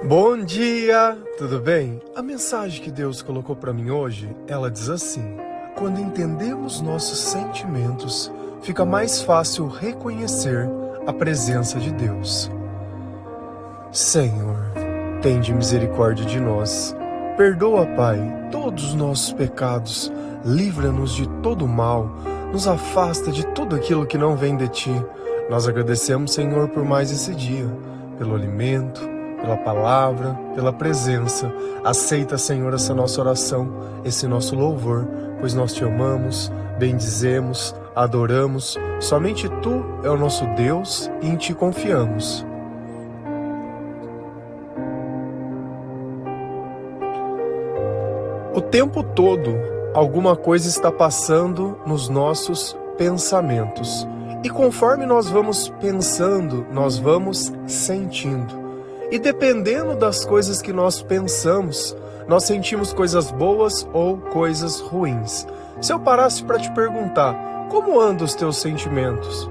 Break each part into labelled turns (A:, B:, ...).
A: Bom dia, tudo bem? A mensagem que Deus colocou para mim hoje, ela diz assim: quando entendemos nossos sentimentos, fica mais fácil reconhecer a presença de Deus. Senhor, tende misericórdia de nós. Perdoa, Pai, todos os nossos pecados, livra-nos de todo mal, nos afasta de tudo aquilo que não vem de Ti. Nós agradecemos, Senhor, por mais esse dia, pelo alimento, pela palavra, pela presença. Aceita, Senhor, essa nossa oração, esse nosso louvor, pois nós Te amamos, bendizemos, adoramos. Somente Tu é o nosso Deus e em Ti confiamos. O tempo todo, alguma coisa está passando nos nossos pensamentos. E conforme nós vamos pensando, nós vamos sentindo. E dependendo das coisas que nós pensamos, nós sentimos coisas boas ou coisas ruins. Se eu parasse para te perguntar, como andam os teus sentimentos?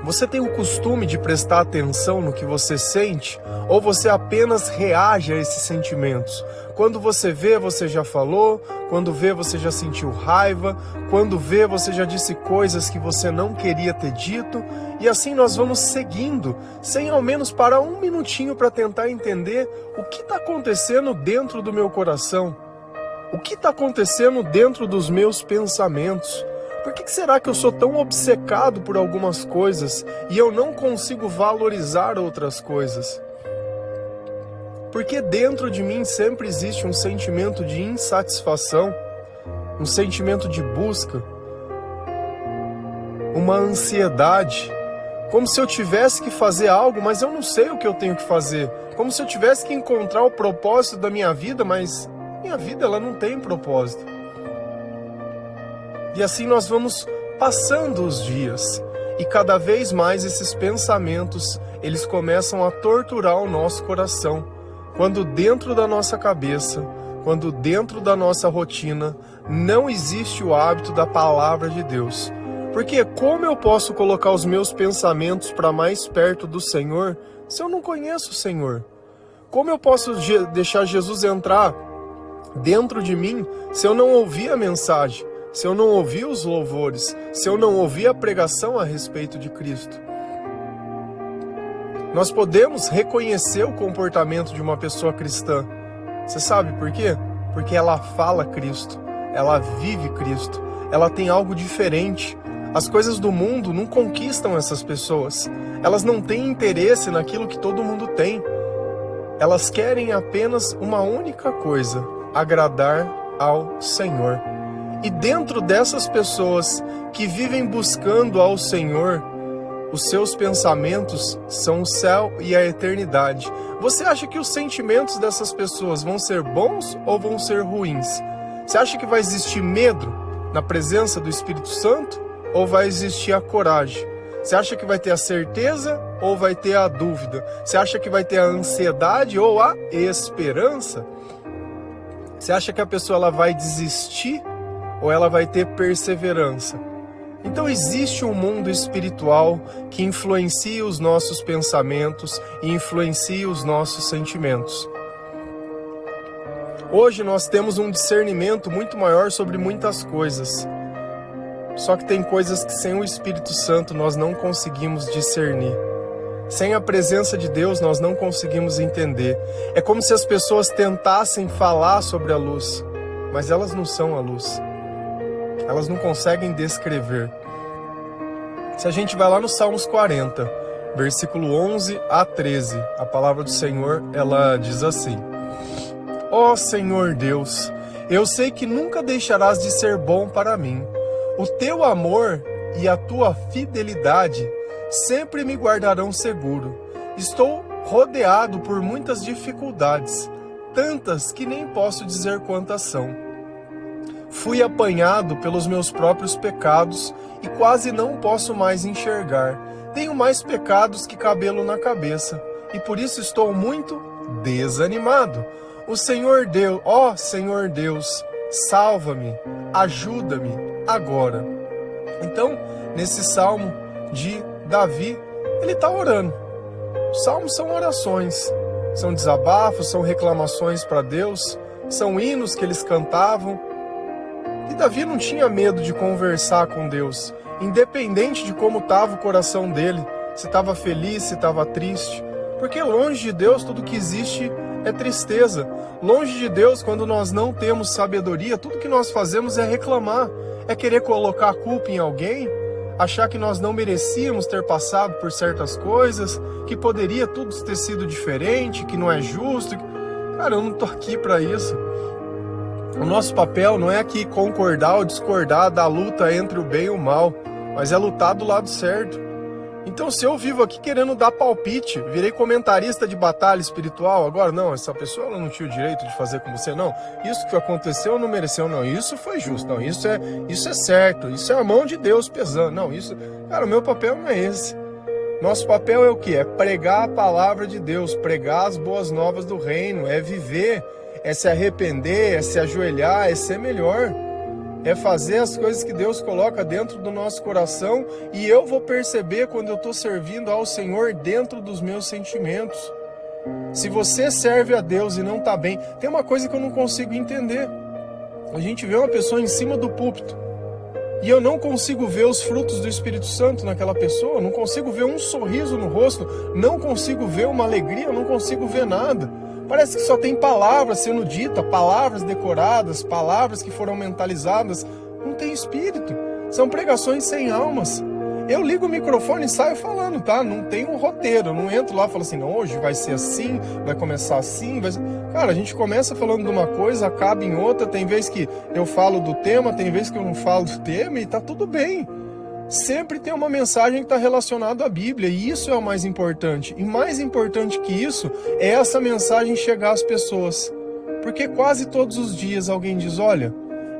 A: Você tem o costume de prestar atenção no que você sente? Ou você apenas reage a esses sentimentos? Quando você vê, você já falou. Quando vê, você já sentiu raiva. Quando vê, você já disse coisas que você não queria ter dito. E assim nós vamos seguindo, sem ao menos parar um minutinho para tentar entender o que está acontecendo dentro do meu coração. O que está acontecendo dentro dos meus pensamentos? Por que será que eu sou tão obcecado por algumas coisas e eu não consigo valorizar outras coisas? Porque dentro de mim sempre existe um sentimento de insatisfação, um sentimento de busca, uma ansiedade, como se eu tivesse que fazer algo, mas eu não sei o que eu tenho que fazer, como se eu tivesse que encontrar o propósito da minha vida, mas minha vida ela não tem propósito. E assim nós vamos passando os dias e cada vez mais esses pensamentos, eles começam a torturar o nosso coração. Quando dentro da nossa cabeça, quando dentro da nossa rotina, não existe o hábito da palavra de Deus. Porque como eu posso colocar os meus pensamentos para mais perto do Senhor se eu não conheço o Senhor? Como eu posso deixar Jesus entrar dentro de mim se eu não ouvir a mensagem? Se eu não ouvir os louvores, se eu não ouvir a pregação a respeito de Cristo? Nós podemos reconhecer o comportamento de uma pessoa cristã. Você sabe por quê? Porque ela fala Cristo, ela vive Cristo, ela tem algo diferente. As coisas do mundo não conquistam essas pessoas. Elas não têm interesse naquilo que todo mundo tem. Elas querem apenas uma única coisa: agradar ao Senhor. E dentro dessas pessoas que vivem buscando ao Senhor, os seus pensamentos são o céu e a eternidade. Você acha que os sentimentos dessas pessoas vão ser bons ou vão ser ruins? Você acha que vai existir medo na presença do Espírito Santo ou vai existir a coragem? Você acha que vai ter a certeza ou vai ter a dúvida? Você acha que vai ter a ansiedade ou a esperança? Você acha que a pessoa ela vai desistir ou ela vai ter perseverança? Então existe um mundo espiritual que influencia os nossos pensamentos e influencia os nossos sentimentos. Hoje nós temos um discernimento muito maior sobre muitas coisas. Só que tem coisas que sem o Espírito Santo nós não conseguimos discernir. Sem a presença de Deus nós não conseguimos entender. É como se as pessoas tentassem falar sobre a luz, mas elas não são a luz. Elas não conseguem descrever. Se a gente vai lá no Salmos 40, versículo 11 a 13, a palavra do Senhor, ela diz assim: Ó Senhor Deus, eu sei que nunca deixarás de ser bom para mim. O teu amor e a tua fidelidade sempre me guardarão seguro. Estou rodeado por muitas dificuldades, tantas que nem posso dizer quantas são. Fui apanhado pelos meus próprios pecados e quase não posso mais enxergar. Tenho mais pecados que cabelo na cabeça e por isso estou muito desanimado. O Senhor Deus, ó Senhor Deus, salva-me, ajuda-me agora. Então, nesse salmo de Davi, ele está orando. Os salmos são orações. São desabafos, são reclamações para Deus, são hinos que eles cantavam. E Davi não tinha medo de conversar com Deus, independente de como estava o coração dele, se estava feliz, se estava triste. Porque longe de Deus tudo que existe é tristeza. Longe de Deus, quando nós não temos sabedoria, tudo que nós fazemos é reclamar, é querer colocar a culpa em alguém, achar que nós não merecíamos ter passado por certas coisas, que poderia tudo ter sido diferente, que não é justo. Cara, eu não tô aqui para isso. O nosso papel não é aqui concordar ou discordar da luta entre o bem e o mal, mas é lutar do lado certo. Então, se eu vivo aqui querendo dar palpite, virei comentarista de batalha espiritual, agora não, essa pessoa ela não tinha o direito de fazer com você, não. Isso que aconteceu não mereceu, não. Isso foi justo, não. Isso é certo, isso é a mão de Deus pesando. Não, isso... Cara, o meu papel não é esse. Nosso papel é o quê? É pregar a palavra de Deus, pregar as boas novas do reino, é viver, é se arrepender, é se ajoelhar, é ser melhor. É fazer as coisas que Deus coloca dentro do nosso coração e eu vou perceber quando eu estou servindo ao Senhor dentro dos meus sentimentos. Se você serve a Deus e não está bem, tem uma coisa que eu não consigo entender. A gente vê uma pessoa em cima do púlpito e eu não consigo ver os frutos do Espírito Santo naquela pessoa, não consigo ver um sorriso no rosto, não consigo ver uma alegria, eu não consigo ver nada. Parece que só tem palavras sendo ditas, palavras decoradas, palavras que foram mentalizadas. Não tem espírito. São pregações sem almas. Eu ligo o microfone e saio falando, tá? Não tem um roteiro. Eu não entro lá e falo assim, não, hoje vai ser assim, vai começar assim. Vai... Cara, a gente começa falando de uma coisa, acaba em outra. Tem vez que eu falo do tema, tem vez que eu não falo do tema e tá tudo bem. Sempre tem uma mensagem que está relacionada à Bíblia e isso é o mais importante. E mais importante que isso é essa mensagem chegar às pessoas. Porque quase todos os dias alguém diz, olha,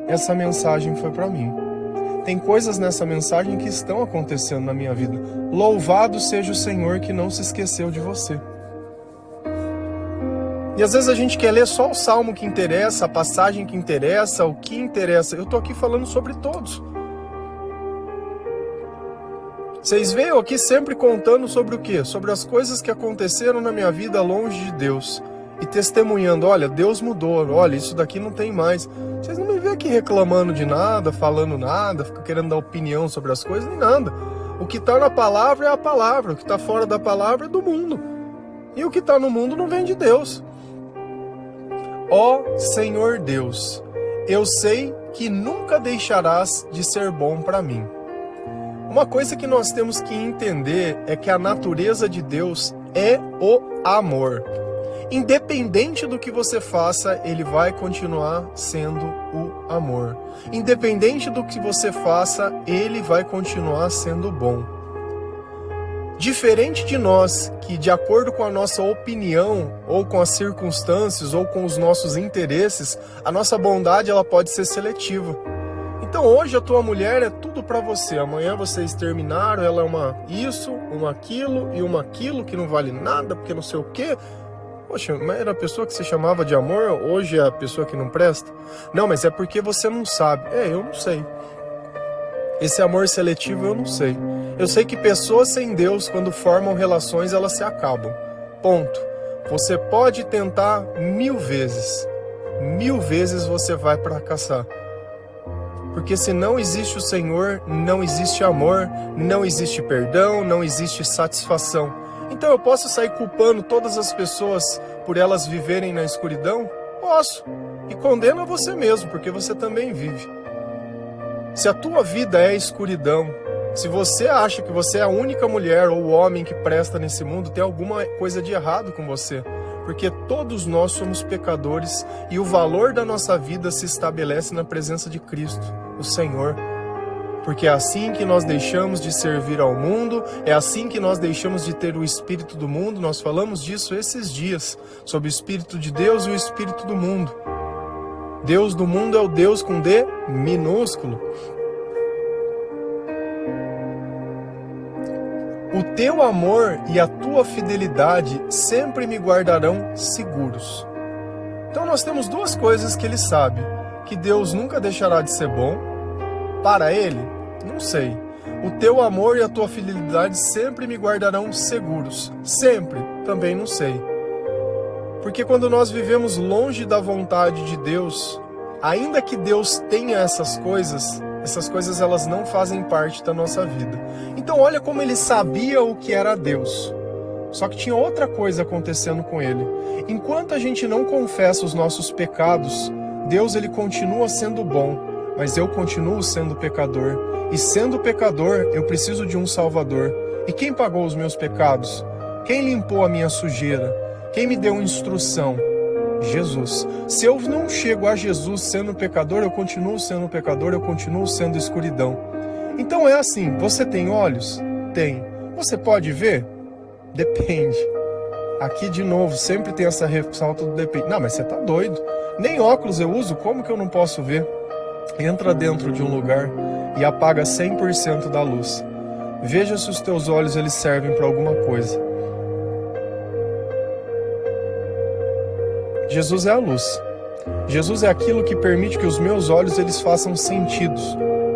A: essa mensagem foi para mim. Tem coisas nessa mensagem que estão acontecendo na minha vida. Louvado seja o Senhor que não se esqueceu de você. E às vezes a gente quer ler só o salmo que interessa, a passagem que interessa, o que interessa. Eu estou aqui falando sobre todos. Vocês veem eu aqui sempre contando sobre o quê? Sobre as coisas que aconteceram na minha vida longe de Deus. E testemunhando, olha, Deus mudou, olha, isso daqui não tem mais. Vocês não me veem aqui reclamando de nada, falando nada, querendo dar opinião sobre as coisas, nem nada. O que está na palavra é a palavra, o que está fora da palavra é do mundo. E o que está no mundo não vem de Deus. Ó Senhor Deus, eu sei que nunca deixarás de ser bom para mim. Uma coisa que nós temos que entender é que a natureza de Deus é o amor. Independente do que você faça, ele vai continuar sendo o amor. Independente do que você faça, ele vai continuar sendo bom. Diferente de nós, que de acordo com a nossa opinião, ou com as circunstâncias, ou com os nossos interesses, a nossa bondade ela pode ser seletiva. Então hoje a tua mulher é tudo para você, amanhã vocês terminaram, ela é uma isso, uma aquilo e uma aquilo que não vale nada, porque não sei o quê. Poxa, mas era a pessoa que você chamava de amor, hoje é a pessoa que não presta? Não, mas é porque você não sabe. Eu não sei. Esse amor seletivo eu não sei. Eu sei que pessoas sem Deus, quando formam relações, elas se acabam. Ponto. Você pode tentar 1000 vezes. 1000 vezes você vai fracassar. Porque se não existe o Senhor, não existe amor, não existe perdão, não existe satisfação. Então eu posso sair culpando todas as pessoas por elas viverem na escuridão? Posso. E condena você mesmo, porque você também vive. Se a tua vida é escuridão, se você acha que você é a única mulher ou homem que presta nesse mundo, tem alguma coisa de errado com você. Porque todos nós somos pecadores e o valor da nossa vida se estabelece na presença de Cristo, o Senhor. Porque é assim que nós deixamos de servir ao mundo, é assim que nós deixamos de ter o Espírito do mundo. Nós falamos disso esses dias, sobre o Espírito de Deus e o Espírito do mundo. Deus do mundo é o Deus com D minúsculo. O teu amor e a tua fidelidade sempre me guardarão seguros. Então nós temos duas coisas que ele sabe. Que Deus nunca deixará de ser bom. Para ele, não sei. O teu amor e a tua fidelidade sempre me guardarão seguros. Sempre, também não sei. Porque quando nós vivemos longe da vontade de Deus, ainda que Deus tenha essas coisas elas não fazem parte da nossa vida. Então olha como ele sabia o que era Deus. Só que tinha outra coisa acontecendo com ele. Enquanto a gente não confessa os nossos pecados, Deus ele continua sendo bom, mas eu continuo sendo pecador. E sendo pecador, eu preciso de um Salvador. E quem pagou os meus pecados? Quem limpou a minha sujeira? Quem me deu instrução? Jesus. Se eu não chego a Jesus sendo pecador, eu continuo sendo pecador, eu continuo sendo escuridão. Então é assim, você tem olhos? Tem. Você pode ver? Depende. Aqui de novo, sempre tem essa ressalta do depende. Não, mas você tá doido. Nem óculos eu uso, como que eu não posso ver? Entra dentro de um lugar e apaga 100% da luz. Veja se os teus olhos eles servem para alguma coisa. Jesus é a luz. Jesus é aquilo que permite que os meus olhos eles façam sentidos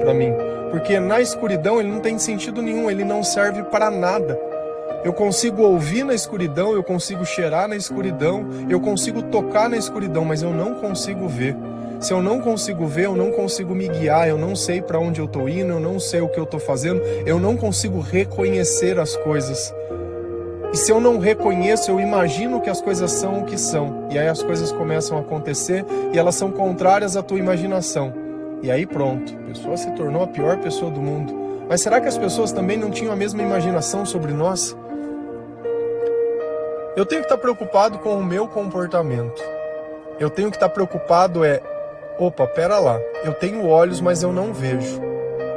A: para mim. Porque na escuridão ele não tem sentido nenhum, ele não serve para nada. Eu consigo ouvir na escuridão, eu consigo cheirar na escuridão, eu consigo tocar na escuridão, mas eu não consigo ver. Se eu não consigo ver, eu não consigo me guiar, eu não sei para onde eu estou indo, eu não sei o que eu estou fazendo, eu não consigo reconhecer as coisas. E se eu não reconheço, eu imagino que as coisas são o que são. E aí as coisas começam a acontecer e elas são contrárias à tua imaginação. E aí pronto, a pessoa se tornou a pior pessoa do mundo. Mas será que as pessoas também não tinham a mesma imaginação sobre nós? Eu tenho que estar preocupado com o meu comportamento. Eu tenho que estar preocupado opa, pera lá, eu tenho olhos, mas eu não vejo.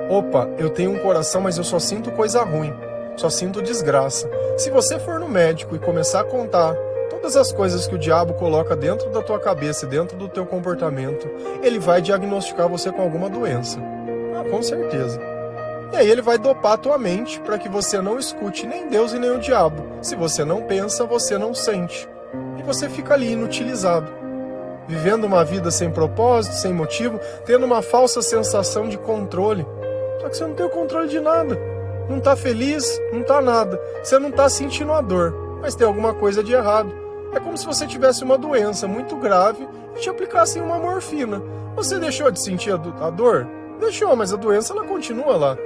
A: Opa, eu tenho um coração, mas eu só sinto coisa ruim. Só sinto desgraça. Se você for no médico e começar a contar todas as coisas que o diabo coloca dentro da tua cabeça, dentro do teu comportamento, ele vai diagnosticar você com alguma doença. Com certeza. E aí ele vai dopar a tua mente para que você não escute nem Deus e nem o diabo. Se você não pensa, você não sente. E você fica ali inutilizado. Vivendo uma vida sem propósito, sem motivo, tendo uma falsa sensação de controle. Só que você não tem o controle de nada. Não tá feliz, não tá nada. Você não tá sentindo a dor, mas tem alguma coisa de errado. É como se você tivesse uma doença muito grave e te aplicassem uma morfina. Você deixou de sentir a dor? Deixou, mas a doença ela continua lá.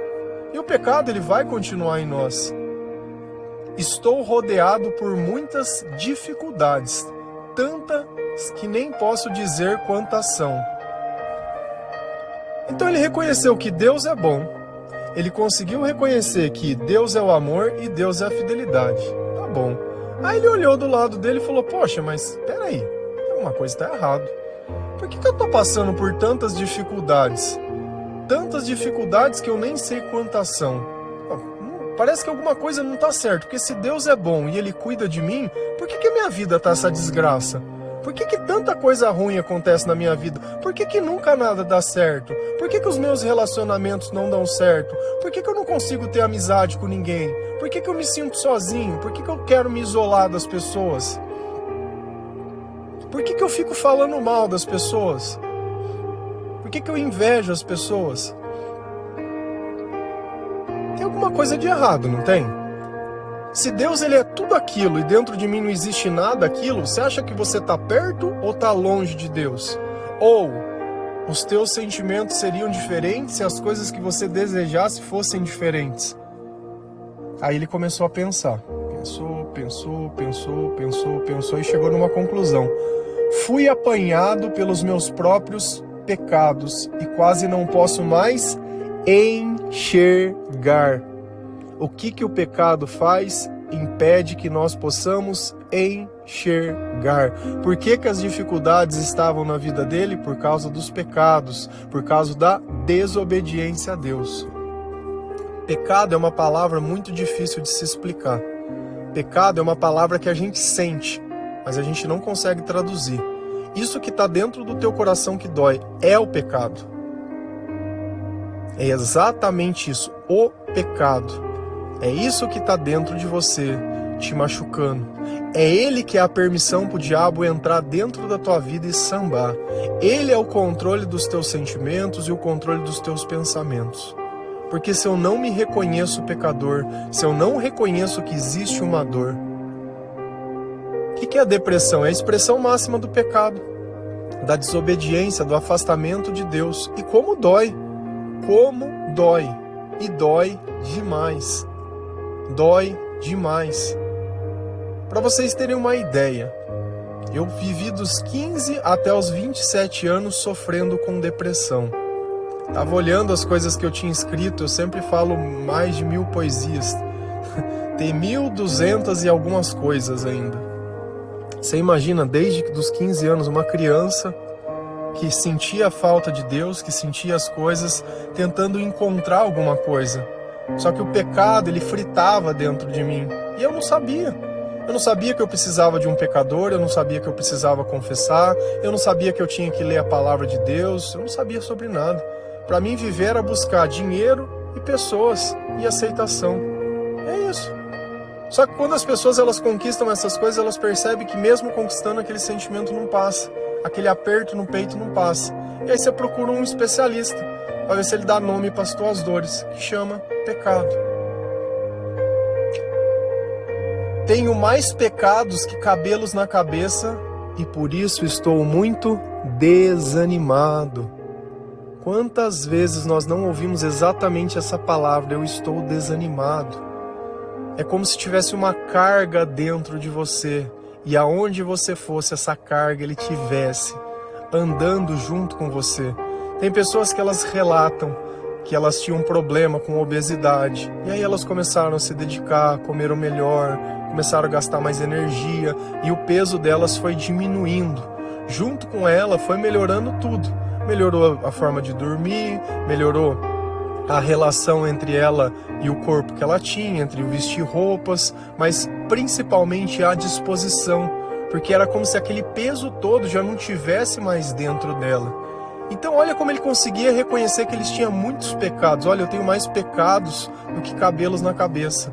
A: E o pecado ele vai continuar em nós. Estou rodeado por muitas dificuldades, tantas que nem posso dizer quantas são. Então ele reconheceu que Deus é bom. Ele conseguiu reconhecer que Deus é o amor e Deus é a fidelidade. Tá bom. Aí ele olhou do lado dele e falou, poxa, mas peraí, alguma coisa está errada. Por que eu tô passando por tantas dificuldades? Tantas dificuldades que eu nem sei quantas são. Parece que alguma coisa não tá certo, porque se Deus é bom e Ele cuida de mim, por que a minha vida tá essa desgraça? Por que tanta coisa ruim acontece na minha vida? Por que nunca nada dá certo? Por que os meus relacionamentos não dão certo? Por que eu não consigo ter amizade com ninguém? Por que eu me sinto sozinho? Por que eu quero me isolar das pessoas? Por que eu fico falando mal das pessoas? Por que eu invejo as pessoas? Tem alguma coisa de errado, não tem? Se Deus ele é tudo aquilo e dentro de mim não existe nada aquilo, você acha que você está perto ou está longe de Deus? Ou os teus sentimentos seriam diferentes se as coisas que você desejasse fossem diferentes? Aí ele começou a pensar. Pensou e chegou numa conclusão. Fui apanhado pelos meus próprios pecados e quase não posso mais enxergar. O que o pecado faz? Impede que nós possamos enxergar. Por que as dificuldades estavam na vida dele? Por causa dos pecados, por causa da desobediência a Deus. Pecado é uma palavra muito difícil de se explicar. Pecado é uma palavra que a gente sente, mas a gente não consegue traduzir. Isso que está dentro do teu coração que dói é o pecado. É exatamente isso, o pecado. É isso que está dentro de você, te machucando. É ele que é a permissão para o diabo entrar dentro da tua vida e sambar. Ele é o controle dos teus sentimentos e o controle dos teus pensamentos. Porque se eu não me reconheço pecador, se eu não reconheço que existe uma dor, O que é a depressão? É a expressão máxima do pecado, da desobediência, do afastamento de Deus. E como dói! Como dói! E dói demais. Dói demais. Para vocês terem uma ideia, eu vivi dos 15 até os 27 anos sofrendo com depressão. Tava olhando as coisas que eu tinha escrito, eu sempre falo mais de 1000 poesias. Tem 1200 e algumas coisas ainda. Você imagina, desde os 15 anos, uma criança que sentia a falta de Deus, que sentia as coisas, tentando encontrar alguma coisa. Só que o pecado, ele fritava dentro de mim. E eu não sabia. Eu não sabia que eu precisava de um pecador, eu não sabia que eu precisava confessar, eu não sabia que eu tinha que ler a palavra de Deus, eu não sabia sobre nada. Para mim, viver era buscar dinheiro e pessoas e aceitação. É isso. Só que quando as pessoas elas conquistam essas coisas, elas percebem que mesmo conquistando, aquele sentimento não passa. Aquele aperto no peito não passa. E aí você procura um especialista para ver se ele dá nome para as tuas dores, que chama pecado. Tenho mais pecados que cabelos na cabeça e por isso estou muito desanimado. Quantas vezes nós não ouvimos exatamente essa palavra, eu estou desanimado? É como se tivesse uma carga dentro de você e aonde você fosse, essa carga ele tivesse andando junto com você. Tem pessoas que elas relatam que elas tinham um problema com obesidade e aí elas começaram a se dedicar, comeram melhor, começaram a gastar mais energia e o peso delas foi diminuindo. Junto com ela foi melhorando tudo. Melhorou a forma de dormir, melhorou a relação entre ela e o corpo que ela tinha, entre o vestir roupas, mas principalmente a disposição, porque era como se aquele peso todo já não tivesse mais dentro dela. Então olha como ele conseguia reconhecer que eles tinham muitos pecados. Olha, eu tenho mais pecados do que cabelos na cabeça.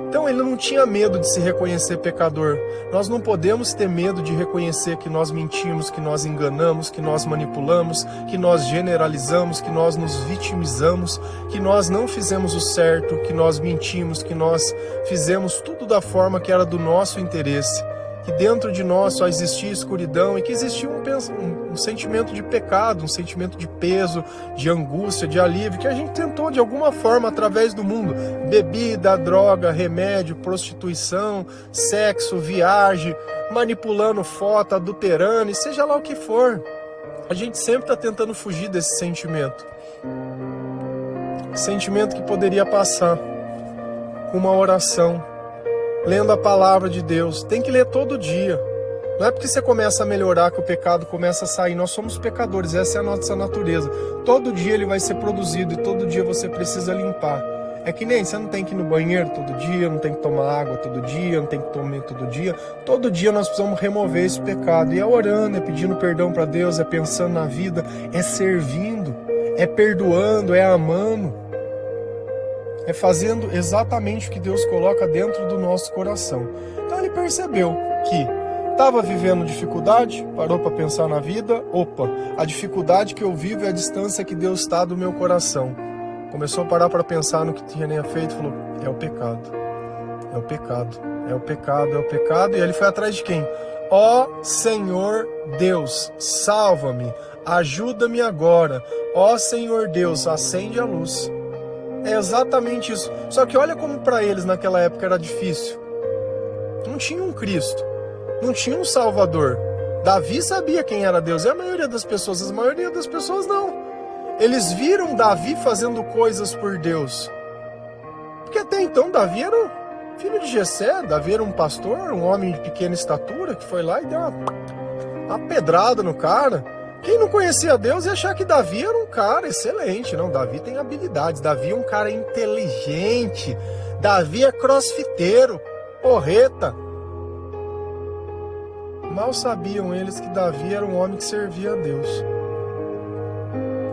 A: Então ele não tinha medo de se reconhecer pecador. Nós não podemos ter medo de reconhecer que nós mentimos, que nós enganamos, que nós manipulamos, que nós generalizamos, que nós nos vitimizamos, que nós não fizemos o certo, que nós mentimos, que nós fizemos tudo da forma que era do nosso interesse, que dentro de nós só existia escuridão e que existia um sentimento de pecado, um sentimento de peso, de angústia, de alívio, que a gente tentou de alguma forma através do mundo, bebida, droga, remédio, prostituição, sexo, viagem, manipulando foto, adulterando, e seja lá o que for. A gente sempre está tentando fugir desse sentimento. Sentimento que poderia passar com uma oração, lendo a palavra de Deus. Tem que ler todo dia. Não é porque você começa a melhorar que o pecado começa a sair. Nós somos pecadores, essa é a nossa natureza. Todo dia ele vai ser produzido e todo dia você precisa limpar. É que nem você não tem que ir no banheiro todo dia, não tem que tomar água todo dia, não tem que comer todo dia. Todo dia nós precisamos remover esse pecado. E é orando, é pedindo perdão para Deus, é pensando na vida, é servindo, é perdoando, é amando. É fazendo exatamente o que Deus coloca dentro do nosso coração. Então ele percebeu que estava vivendo dificuldade, parou para pensar na vida. Opa, a dificuldade que eu vivo é a distância que Deus está do meu coração. Começou a parar para pensar no que tinha feito, falou, é o pecado, é o pecado, é o pecado, é o pecado. E ele foi atrás de quem? Ó Senhor Deus, salva-me, ajuda-me agora. Ó Senhor Deus, acende a luz. É exatamente isso. Só que olha como para eles naquela época era difícil. Não tinha um Cristo. Não tinha um Salvador. Davi sabia quem era Deus. E a maioria das pessoas não. Eles viram Davi fazendo coisas por Deus. Porque até então Davi era filho de Jessé. Davi era um pastor, um homem de pequena estatura, que foi lá e deu uma pedrada no cara. Quem não conhecia Deus ia achar que Davi era um cara excelente. Não, Davi tem habilidades. Davi é um cara inteligente. Davi é crossfiteiro, porreta. Mal sabiam eles que Davi era um homem que servia a Deus.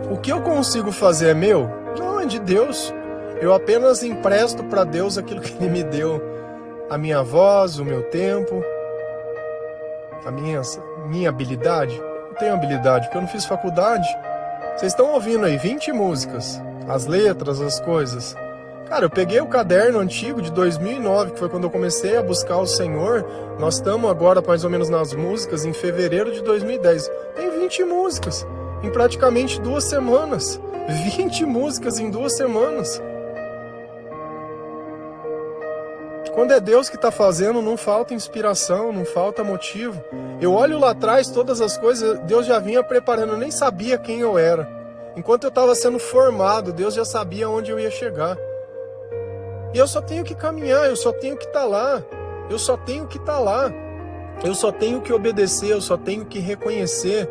A: O que eu consigo fazer é meu? Não, é de Deus. Eu apenas empresto para Deus aquilo que Ele me deu. A minha voz, o meu tempo, a minha habilidade. Não tenho habilidade, porque eu não fiz faculdade. Vocês estão ouvindo aí 20 músicas, as letras, as coisas. Cara, eu peguei o caderno antigo de 2009, que foi quando eu comecei a buscar o Senhor. Nós estamos agora mais ou menos nas músicas, em fevereiro de 2010. Tem 20 músicas em praticamente 2 semanas. 20 músicas em 2 semanas. Quando é Deus que está fazendo, não falta inspiração, não falta motivo. Eu olho lá atrás, todas as coisas, Deus já vinha preparando, eu nem sabia quem eu era. Enquanto eu estava sendo formado, Deus já sabia onde eu ia chegar. E eu só tenho que caminhar, eu só tenho que estar lá. Eu só tenho que estar lá. Eu só tenho que obedecer, eu só tenho que reconhecer.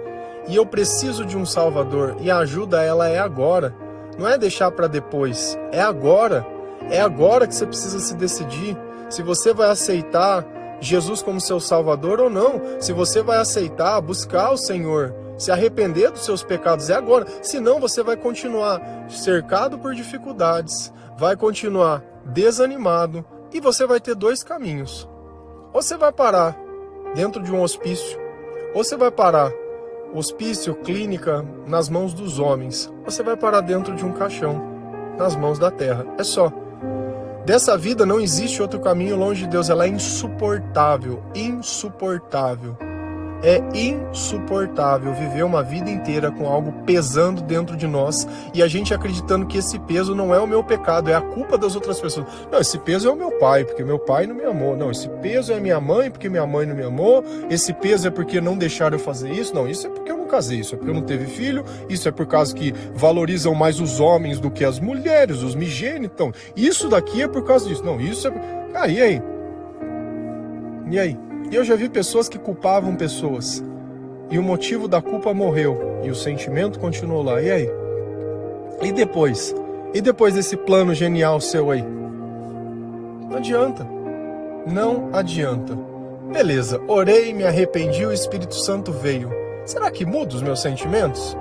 A: E eu preciso de um Salvador. E a ajuda, ela é agora. Não é deixar para depois. É agora. É agora que você precisa se decidir. Se você vai aceitar Jesus como seu Salvador ou não. Se você vai aceitar, buscar o Senhor, se arrepender dos seus pecados, é agora. Senão você vai continuar cercado por dificuldades. Vai continuar desanimado. E você vai ter 2 caminhos. Ou você vai parar dentro de um hospício. Ou você vai parar hospício, clínica, nas mãos dos homens. Você vai parar dentro de um caixão, nas mãos da terra. É só. Dessa vida não existe outro caminho longe de Deus. Ela é insuportável. Insuportável. É insuportável viver uma vida inteira com algo pesando dentro de nós e a gente acreditando que esse peso não é o meu pecado, é a culpa das outras pessoas. Não, esse peso é o meu pai, porque meu pai não me amou. Não, esse peso é minha mãe, porque minha mãe não me amou. Esse peso é porque não deixaram eu fazer isso. Não, isso é porque eu não casei, isso é porque eu não teve filho. Isso é por causa que valorizam mais os homens do que as mulheres, os migênitos. Então, isso daqui é por causa disso. Não, isso é... Ah, e aí? E aí? E eu já vi pessoas que culpavam pessoas. E o motivo da culpa morreu. E o sentimento continuou lá. E aí? E depois? E depois desse plano genial seu aí? Não adianta. Não adianta. Beleza, orei, me arrependi, o Espírito Santo veio. Será que muda os meus sentimentos?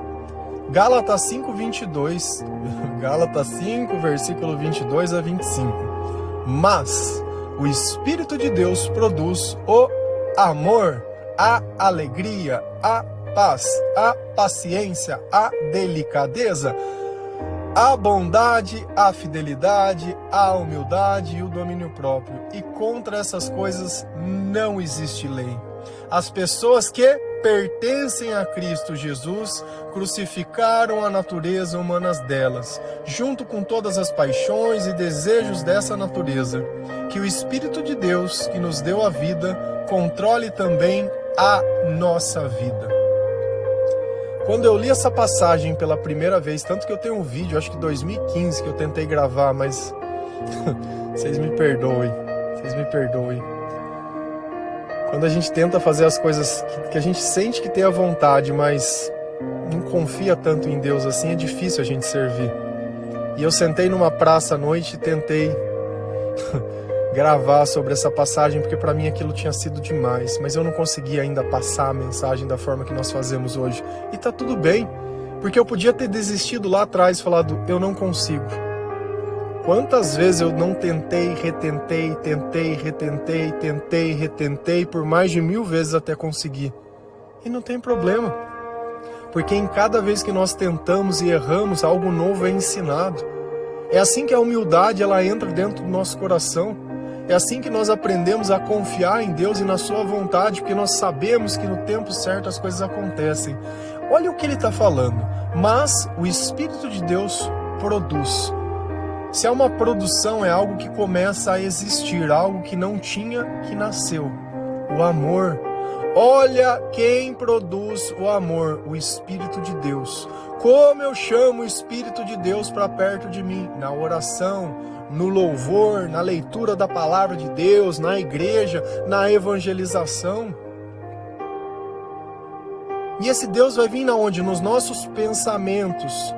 A: Gálatas 5:22. Gálatas 5, versículo 22 a 25. Mas o Espírito de Deus produz o amor, a alegria, a paz, a paciência, a delicadeza, a bondade, a fidelidade, a humildade e o domínio próprio. E contra essas coisas não existe lei. As pessoas que pertencem a Cristo Jesus crucificaram a natureza humana delas, junto com todas as paixões e desejos dessa natureza. Que o Espírito de Deus, que nos deu a vida, controle também a nossa vida. Quando eu li essa passagem pela primeira vez, tanto que eu tenho um vídeo, acho que 2015, que eu tentei gravar, mas vocês me perdoem, Quando a gente tenta fazer as coisas que a gente sente que tem a vontade, mas não confia tanto em Deus assim, é difícil a gente servir. E eu sentei numa praça à noite e tentei gravar sobre essa passagem, porque para mim aquilo tinha sido demais, mas eu não conseguia ainda passar a mensagem da forma que nós fazemos hoje. E tá tudo bem, porque eu podia ter desistido lá atrás e falado, eu não consigo. Quantas vezes eu não tentei, retentei, por mais de 1000 vezes até conseguir. E não tem problema, porque em cada vez que nós tentamos e erramos, algo novo é ensinado. É assim que a humildade ela entra dentro do nosso coração. É assim que nós aprendemos a confiar em Deus e na sua vontade, porque nós sabemos que no tempo certo as coisas acontecem. Olha o que ele está falando. Mas o Espírito de Deus produz. Se é uma produção, é algo que começa a existir, algo que não tinha, que nasceu. O amor. Olha quem produz o amor, o Espírito de Deus. Como eu chamo o Espírito de Deus para perto de mim? Na oração, no louvor, na leitura da palavra de Deus, na igreja, na evangelização. E esse Deus vai vir na onde? Nos nossos pensamentos.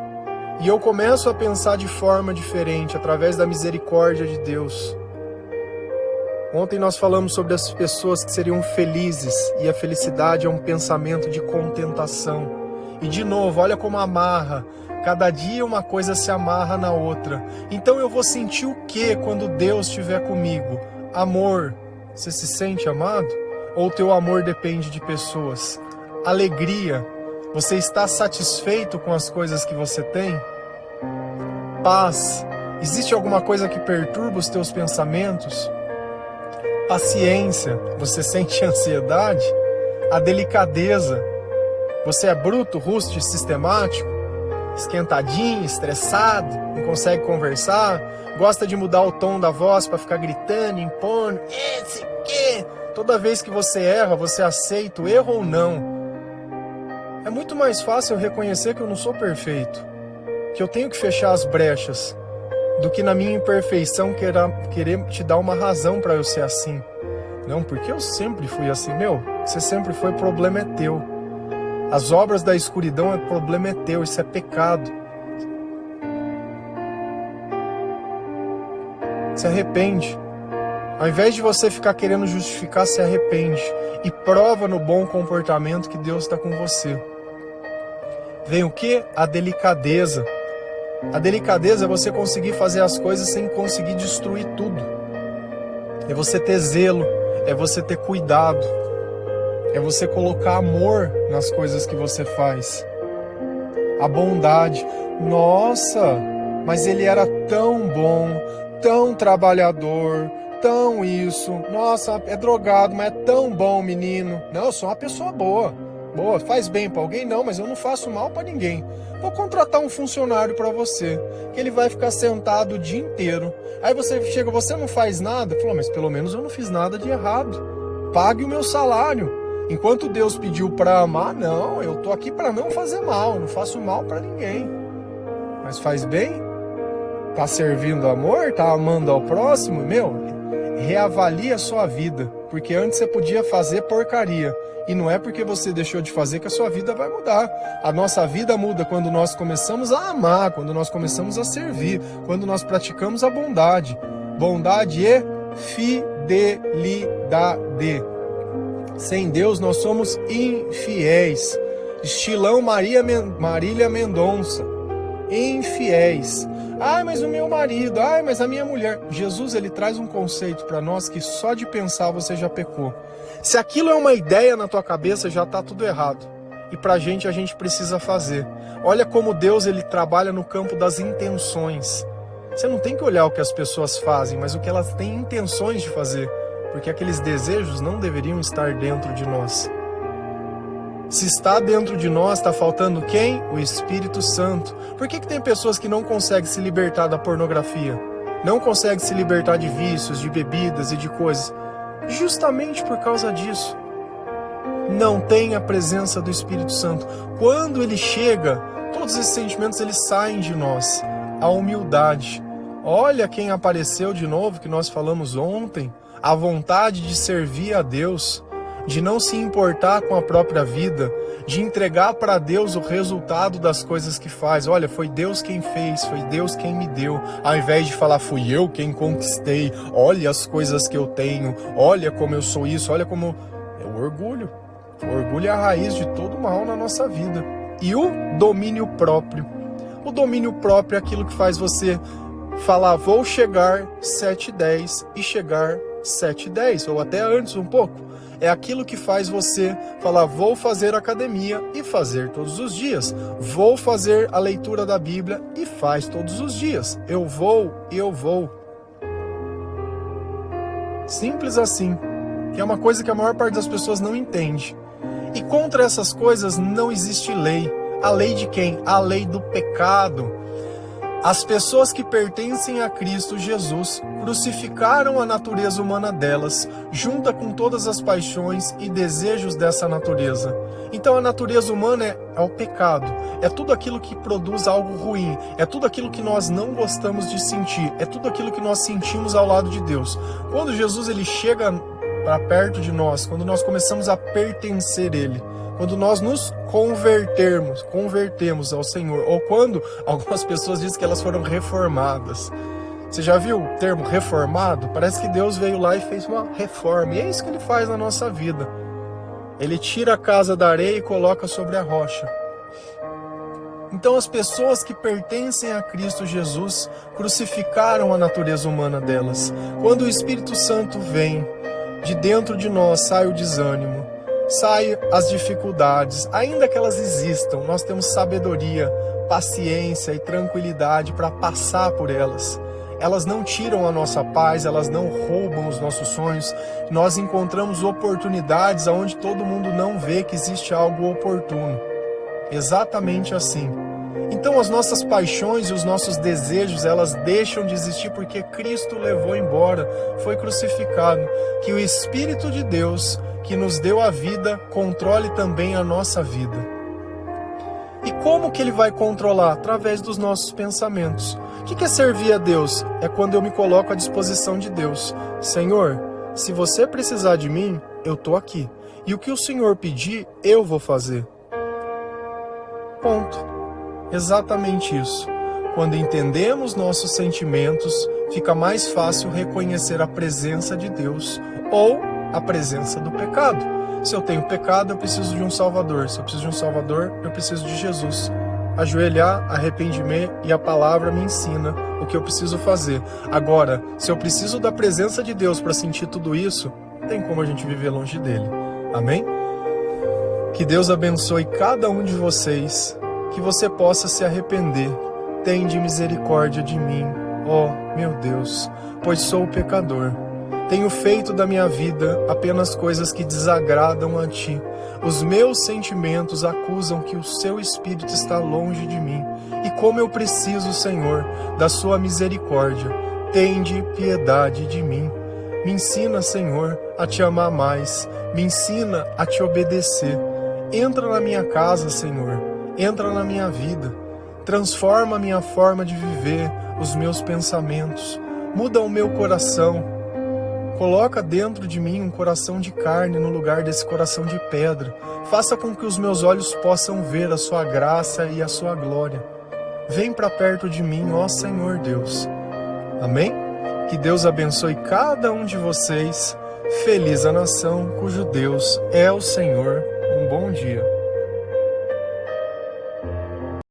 A: E eu começo a pensar de forma diferente, através da misericórdia de Deus. Ontem nós falamos sobre as pessoas que seriam felizes, e a felicidade é um pensamento de contentação. E de novo, olha como amarra. Cada dia uma coisa se amarra na outra. Então eu vou sentir o que quando Deus estiver comigo? Amor. Você se sente amado? Ou teu amor depende de pessoas? Alegria. Você está satisfeito com as coisas que você tem? Paz. Existe alguma coisa que perturba os teus pensamentos? Paciência, você sente ansiedade? A delicadeza, você é bruto, rústico e sistemático? Esquentadinho, estressado, não consegue conversar? Gosta de mudar o tom da voz para ficar gritando, impondo? Esse quê? Toda vez que você erra, você aceita o erro ou não? É muito mais fácil eu reconhecer que eu não sou perfeito, que eu tenho que fechar as brechas, do que na minha imperfeição querer te dar uma razão para eu ser assim. Não, porque eu sempre fui assim. Você sempre foi, problema é teu. As obras da escuridão, o problema é teu, isso é pecado. Se arrepende. Ao invés de você ficar querendo justificar, se arrepende. E prova no bom comportamento que Deus está com você. Vem o quê? A delicadeza. A delicadeza é você conseguir fazer as coisas sem conseguir destruir tudo. É você ter zelo, é você ter cuidado, é você colocar amor nas coisas que você faz. A bondade. Nossa, mas ele era tão bom, tão trabalhador, tão isso. Nossa, é drogado, mas é tão bom, menino. Não, eu sou uma pessoa boa. Boa, faz bem para alguém? Não, mas eu não faço mal para ninguém. Vou contratar um funcionário para você, que ele vai ficar sentado o dia inteiro. Aí você chega, você não faz nada? Falou, mas pelo menos eu não fiz nada de errado. Pague o meu salário. Enquanto Deus pediu para amar, não, eu tô aqui para não fazer mal, eu não faço mal para ninguém. Mas faz bem? Tá servindo amor? Tá amando ao próximo? Reavalie a sua vida, porque antes você podia fazer porcaria. E não é porque você deixou de fazer que a sua vida vai mudar. A nossa vida muda quando nós começamos a amar, quando nós começamos a servir, quando nós praticamos a bondade. Bondade e fidelidade. Sem Deus nós somos infiéis. Estilão Marília Mendonça. Infiéis. Ai, mas o meu marido, ai, mas a minha mulher. Jesus, ele traz um conceito para nós que só de pensar você já pecou. Se aquilo é uma ideia na tua cabeça, já está tudo errado. E pra gente, a gente precisa fazer. Olha como Deus, ele trabalha no campo das intenções. Você não tem que olhar o que as pessoas fazem, mas o que elas têm intenções de fazer. Porque aqueles desejos não deveriam estar dentro de nós. Se está dentro de nós, está faltando quem? O Espírito Santo. Por que tem pessoas que não conseguem se libertar da pornografia? Não conseguem se libertar de vícios, de bebidas e de coisas? Justamente por causa disso. Não tem a presença do Espírito Santo. Quando ele chega, todos esses sentimentos eles saem de nós. A humildade. Olha quem apareceu de novo, que nós falamos ontem. A vontade de servir a Deus, de não se importar com a própria vida, de entregar para Deus o resultado das coisas que faz. Olha, foi Deus quem fez, foi Deus quem me deu, ao invés de falar, fui eu quem conquistei, olha as coisas que eu tenho, olha como eu sou isso, olha como... É o orgulho. O orgulho é a raiz de todo mal na nossa vida. E o domínio próprio. O domínio próprio é aquilo que faz você falar, vou chegar 7h10 e chegar 7h10, ou até antes um pouco. É aquilo que faz você falar, vou fazer academia e fazer todos os dias. Vou fazer a leitura da Bíblia e faz todos os dias. Eu vou. Simples assim. Que é uma coisa que a maior parte das pessoas não entende. E contra essas coisas não existe lei. A lei de quem? A lei do pecado. As pessoas que pertencem a Cristo Jesus crucificaram a natureza humana delas, junta com todas as paixões e desejos dessa natureza. Então a natureza humana é o pecado, é tudo aquilo que produz algo ruim, é tudo aquilo que nós não gostamos de sentir, é tudo aquilo que nós sentimos ao lado de Deus. Quando Jesus ele chega para perto de nós, quando nós começamos a pertencer a Ele, quando nós nos convertemos ao Senhor, ou quando algumas pessoas dizem que elas foram reformadas. Você já viu o termo reformado? Parece que Deus veio lá e fez uma reforma, e é isso que Ele faz na nossa vida. Ele tira a casa da areia e coloca sobre a rocha. Então as pessoas que pertencem a Cristo Jesus crucificaram a natureza humana delas. Quando o Espírito Santo vem, de dentro de nós sai o desânimo, sai as dificuldades, ainda que elas existam, nós temos sabedoria, paciência e tranquilidade para passar por elas. elas não tiram a nossa paz, elas não roubam os nossos sonhos. Nós encontramos oportunidades onde todo mundo não vê que existe algo oportuno. Exatamente assim. Então as nossas paixões e os nossos desejos, elas deixam de existir porque Cristo levou embora, foi crucificado. Que o Espírito de Deus, que nos deu a vida, controle também a nossa vida. E como que Ele vai controlar? Através dos nossos pensamentos. O que é servir a Deus? É quando eu me coloco à disposição de Deus. Senhor, se você precisar de mim, eu estou aqui. E o que o Senhor pedir, eu vou fazer. Ponto. Exatamente isso. Quando entendemos nossos sentimentos, fica mais fácil reconhecer a presença de Deus ou a presença do pecado. Se eu tenho pecado, eu preciso de um Salvador. Se eu preciso de um Salvador, eu preciso de Jesus. Ajoelhar, arrependimento e a palavra me ensina o que eu preciso fazer. Agora, se eu preciso da presença de Deus para sentir tudo isso, não tem como a gente viver longe dele. Amém? Que Deus abençoe cada um de vocês, que você possa se arrepender. Tende misericórdia de mim, ó meu Deus, pois sou pecador. Tenho feito da minha vida apenas coisas que desagradam a Ti. Os meus sentimentos acusam que o Seu Espírito está longe de mim. E como eu preciso, Senhor, da Sua misericórdia. Tende piedade de mim. Me ensina, Senhor, a Te amar mais. Me ensina a Te obedecer. Entra na minha casa, Senhor. Entra na minha vida. Transforma a minha forma de viver, os meus pensamentos. Muda o meu coração. Coloca dentro de mim um coração de carne no lugar desse coração de pedra. Faça com que os meus olhos possam ver a Sua graça e a Sua glória. Vem para perto de mim, ó Senhor Deus. Amém? Que Deus abençoe cada um de vocês. Feliz a nação cujo Deus é o Senhor. Um bom dia.